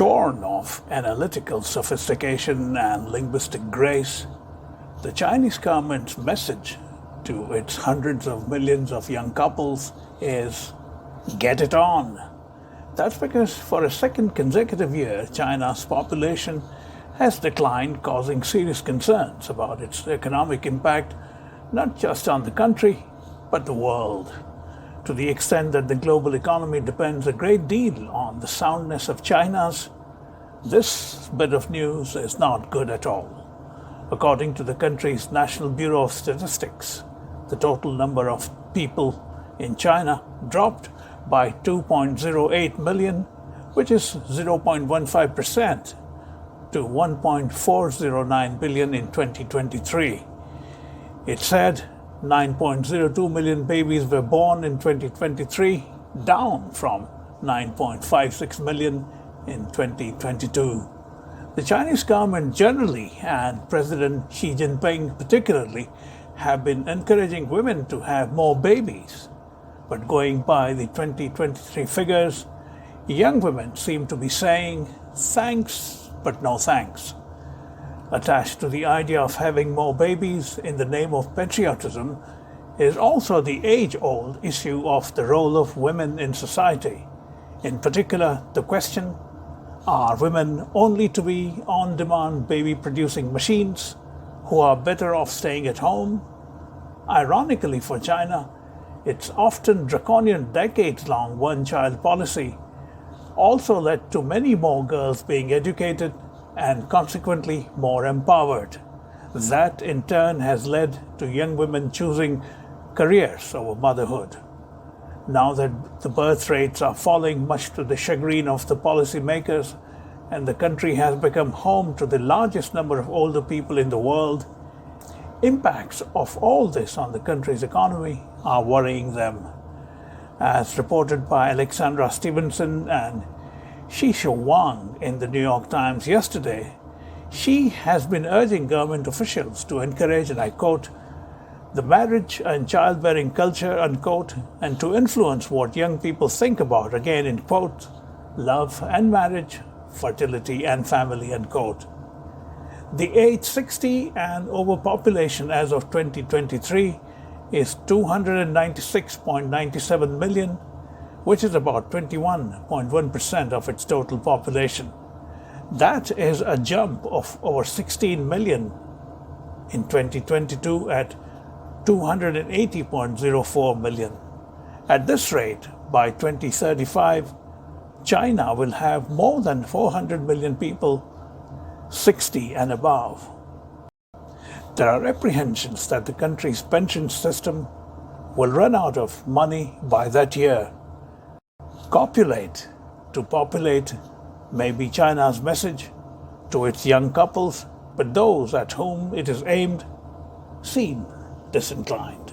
Shorn of analytical sophistication and linguistic grace, the Chinese government's message to its hundreds of millions of young couples is get it on. That's because for a second consecutive year, China's population has declined, causing serious concerns about its economic impact, not just on the country, but the world. To the extent that the global economy depends a great deal on the soundness of China's, this bit of news is not good at all. According to the country's National Bureau of Statistics, the total number of people in China dropped by 2.08 million, which is 0.15%, to 1.409 billion in 2023. It said 9.02 million babies were born in 2023, down from 9.56 million in 2022. The Chinese government generally, and President Xi Jinping particularly, have been encouraging women to have more babies. But going by the 2023 figures, young women seem to be saying thanks, but no thanks. Attached to the idea of having more babies in the name of patriotism is also the age-old issue of the role of women in society. In particular, the question, are women only to be on-demand baby-producing machines who are better off staying at home? Ironically for China, its often draconian decades-long one-child policy also led to many more girls being educated and consequently more empowered. That in turn has led to young women choosing careers over motherhood. Now that the birth rates are falling, much to the chagrin of the policymakers, and the country has become home to the largest number of older people in the world, impacts of all this on the country's economy are worrying them. As reported by Alexandra Stevenson and Shishu Wang in the New York Times yesterday, she has been urging government officials to encourage, and I quote, the marriage and childbearing culture, unquote, and to influence what young people think about, again in quote, love and marriage, fertility and family, unquote. The age 60 and overpopulation as of 2023 is 296.97 million, which is about 21.1% of its total population. That is a jump of over 16 million in 2022 at 280.04 million. At this rate, by 2035, China will have more than 400 million people 60 and above. There are apprehensions that the country's pension system will run out of money by that year. Copulate to populate may be China's message to its young couples, but those at whom it is aimed seem disinclined.